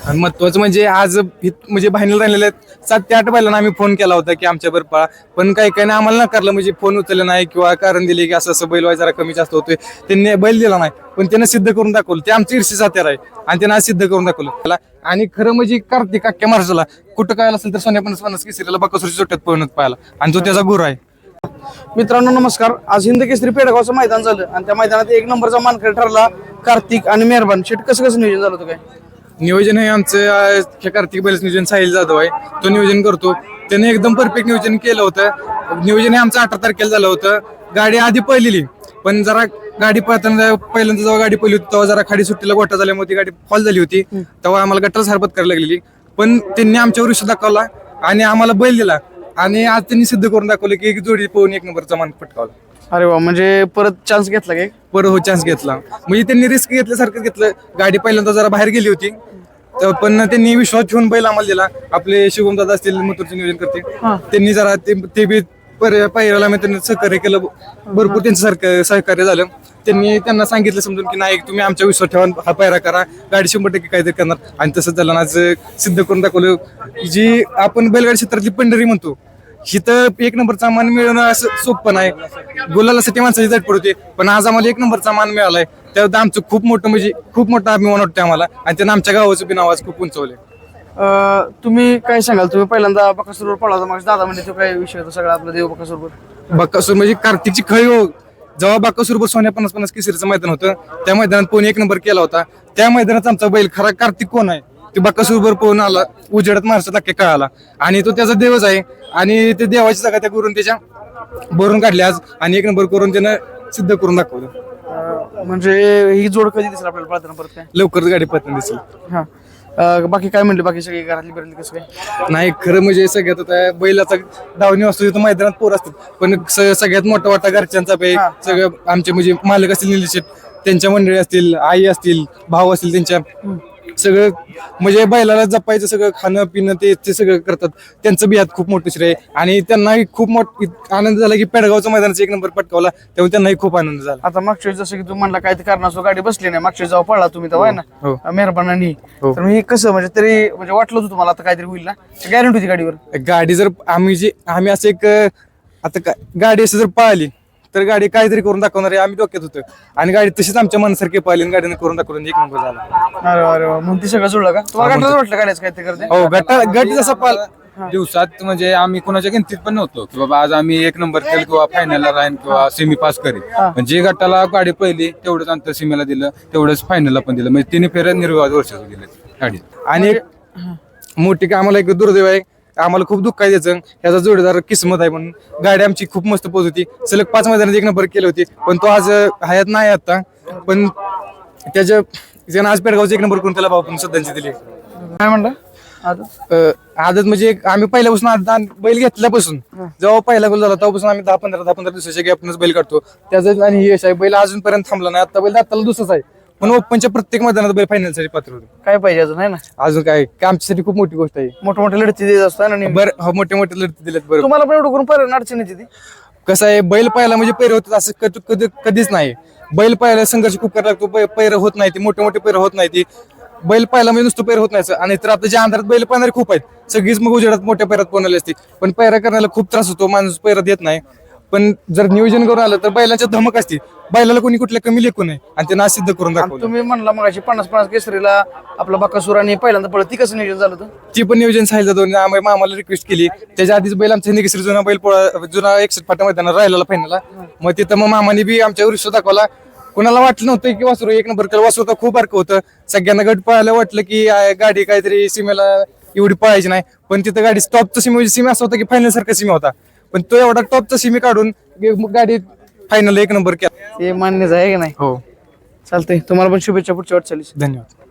आणि महत्वाचं म्हणजे आज म्हणजे फायनल राहिलेले 7 ते 8 बैलांना आम्ही फोन केला होता की आमच्या बरोबर पळा, पण काही काही आम्हाला नकारलं, म्हणजे फोन उचलला नाही किंवा कारण दिले की असं असं बैल जरा कमी जास्त होतोय. त्यांनी बैल दिला नाही, पण त्यांना सिद्ध करून दाखवलं. ते आमची ईर्षेचा हत्यार आहे आणि त्यांना आज सिद्ध करून दाखवलं त्याला. आणि खरं म्हणजे कार्तिक अख्ख्या महाराष्ट्राला कुठं काय असेल तर सोन्या 50 केसरीला बकासूरच्या चोट्यात पळणत पाहिला आणि तो त्याचा गुरु आहे. मित्रांनो नमस्कार. आज हिंद केसरी पेडगावचं मैदान झालं आणि त्या मैदानात 1 नंबरचा मानकरी ठरला कार्तिक आणि मेहरबान शेट. कसं नियोजन झालं होतं काय? नियोजन हे आमचं कार्तिक बैलच नियोजन साहिल जाधव आहे, तो नियोजन करतो. त्याने एकदम परफेक्ट नियोजन केलं होतं. नियोजन हे आमचं 18 तारखेला झालं होतं. गाडी आधी पळलेली, पण जरा गाडी पळताना पहिल्यांदा जेव्हा गाडी पळली होती तेव्हा जरा खाडी सुट्टीला गोठा झाल्यामुळे ती गाडी फॉल झाली होती. तेव्हा आम्हाला गटाला सरबत करायला लागलेली, पण त्यांनी आमच्यावर विश्वास दाखवला आणि आम्हाला बैल दिला. आणि आज त्यांनी सिद्ध करून दाखवलं की एक जोडी पळून 1 नंबरचा मान पटकावला. अरे वा, म्हणजे परत चान्स घेतला काय? परत हो चान्स घेतला, म्हणजे त्यांनी रिस्क घेतल्यासारखं घेतलं. गाडी पहिल्यांदा जरा बाहेर गेली होती, पण त्यांनी विश्वास ठेवून बैल आम्हाला दिला. आपले शिवम दादा असतील मथुरचे नियोजन करते, त्यांनी जरा ते बी पहिल्याला त्यांनी सहकार्य केलं. भरपूर त्यांचं सहकार्य झालं. त्यांना सांगितलं समजून की नाही तुम्ही आमच्या विश्वास ठेवा, हा पायरा करा, गाडी 100% काहीतरी करणार. आणि तसंच झालं. आज सिद्ध करून दाखवलं. जी आपण बैलगाडी क्षेत्रातली पंढरी म्हणतो, हिथं 1 नंबरचा मान मिळवणं असं सोपं नाही. गुलालासाठी माणसाची झटपट होते, पण आज आम्हाला 1 नंबरचा मान मिळालाय. त्याबद्दल आमचं खूप मोठा अभिमान वाटतो आम्हाला. आणि त्यांना आमच्या गावाचं बी नाव आज खूप उंचवले. तुम्ही काय सांगाल? तुम्ही पहिल्यांदा बकासूरवर पळला होता, मग दादा म्हणजे तो काय विषय होता सगळा आपला देव बकासूरवर? बकासूर म्हणजे कार्तिकची खळी हो. जेव्हा बकासूरवर सोन्या 50 केसरीचं मैदान होतं, त्या मैदानात पोहून 1 नंबर केला होता. त्या मैदानात आमचा बैल खरा कार्तिक कोण आहे ते बकासूरवर पोहून आला, उजेडत महाराष्ट्रात अख्ख्या कळाला. आणि तो त्याचा देवच आहे. आणि ते देवाची जागा त्या करून त्याच्या भरून काढली आज आणि 1 नंबर करून त्यानं सिद्ध करून दाखवलं. म्हणजे ही जोड कधी दिसेल आपल्याला पळताना परत काय? लवकरच गाडी पळताना दिसेल. हा, बाकी काय म्हणले बाकी सगळी घरातली बिरातली कसं काय? नाही खरं म्हणजे सगळ्यात आता बैलाचा धावणी असतो तिथं मैदानात पोर असतात, पण सगळ्यात मोठा वाटा घरच्यांचा पे सगळं आमचे म्हणजे मालक असतील निलेशेट, त्यांच्या मंडळी असतील, आई असतील, भाऊ असतील, त्यांच्या सगळं म्हणजे बैलाला जपायचं सगळं खाणं पिणं ते सगळं करतात. त्यांचं बी यात खूप मोठं श्रेय. आणि त्यांनाही खूप मोठा आनंद झाला की पेडगावचं मैदानाचा 1 नंबर पटकावला, त्यामुळे त्यांनाही खूप आनंद झाला. आता मागच्या वेळेस जसं की तू म्हणला काय ते कारणास्तव गाडी बसली नाही, मागच्या वेळेस जेव्हा पळला तुम्ही तेव्हा आहे ना मेहरबानी, तर मी कसं म्हणजे तरी म्हणजे वाटलं होतं तुम्हाला आता काहीतरी होईल ना, गॅरंटी होती गाडीवर? गाडी जर आम्ही असं एक आता गाडी असं जर पळाली तर गाडी काहीतरी करून दाखवणार आहे आम्ही डोक्यात होतं. आणि गाडी तशीच आमच्या मनासारखी पळाली, गाडीने करून दाखवून 1 नंबर झाला. अरे अरे मग ती सगळं जुळलं का? तुम्हाला गटाला वाटलं गाडीच काहीतरी करते? हो, गट जसा पळाला दिवसात म्हणजे आम्ही कोणाच्या गिनतीत पण नव्हतो की बाबा आज आम्ही 1 नंबर केलं किंवा फायनलला राहीन किंवा सेमी पास करेल. म्हणजे गटाला गाडी पहिली तेवढंच अंतर सीमेला दिलं, तेवढंच फायनलला पण दिलं. म्हणजे 3 फेऱ्या निर्विवाद वर्षाचं दिलं गाडी. आणि एक मोठी आम्हाला एक दुर्दैव आहे, आम्हाला खूप दुःख आहे त्याचं. ह्याचा जोडीदार किस्मत आहे म्हणून. गाडी आमची खूप मस्त पोहोच होती, सलग 5 मैदानात 1 नंबर केली होती, पण तो आज हयात नाही आता. पण त्यानं आज पेडगावचं 1 नंबर करून त्याला भाऊ पण श्रद्धांजली दिली. काय म्हणता? आदत म्हणजे आम्ही पहिल्यापासून बैल घेतल्यापासून जेव्हा पहिला गोल झाला तेव्हापासून आम्ही 10-15 दिवसाच्या गॅपनच बैल काढतो. त्याचं आणि यश आहे. बैल अजूनपर्यंत थांबला नाही. आता बैल दाताला दुसराच आहे, पण ओपनच्या प्रत्येक मैदानात बैल फायनलसाठी पात्र होतो. काय पाहिजे अजून आहे ना? अजून काय आमच्यासाठी खूप मोठी गोष्ट आहे. मोठे लढती देत असतो ना. बरं, मोठे लढती दिलेत. बरं, तुम्हाला पण एवढं करून पर्यंत अडचण येते ती? कसं आहे, बैल पाहायला म्हणजे पैर होतात असं कधीच नाही. बैल पाहायला संघर्ष खूप करायला लागतो. पैर होत नाही, ती मोठे पैर होत नाही. ती बैल पाहायला म्हणजे नुसतं पैर होत नाही. आणि तर आता ज्या अंधारात बैल पाहणारे खूप आहेत, सगळीच मग उजेडात मोठ्या पैरात पोहणारी असते, पण पैरा करण्याला खूप त्रास होतो. माणूस पैरात येत नाही. पण जर नियोजन करून आलं तर बैलांच्या धमक असते, बैलाला कोणी कुठल्या कमी लेखू नये आणि त्यांना सिद्ध करून दाखवलं. तुम्ही म्हणला मग 50 केसरीला आपला बकासूर आणि पहिल्यांदा पळत, ती कसं नियोजन झालं होतं? ती पण नियोजन साहिल जाधव आम्हाला रिक्वेस्ट केली. त्याच्या आधीच बैल आमच्या हिंदकेसरी जुना बैल जुना 61 फाटा मैदानात राहिलेला फायनलला. मग तिथं मग मामाने बी आमच्या विश्वास दाखवला. कोणाला वाटलं नव्हतं की वासरू 1 नंबर केलं. वासरू खूप बारकं होतं. सगळ्यांना गट पळायला वाटलं की गाडी काहीतरी सीमेला एवढी पळायची नाही, पण तिथं गाडी टॉपचा सीमा असं होता की फायनल सारखा सीमा होता, पण तो एवढा टॉपचा सीमी काढून गाडी फायनल 1 नंबर केला. ते मान्यच आहे की नाही? हो, चालतंय. तुम्हाला पण शुभेच्छा पुढच्या वाटचालीस. धन्यवाद.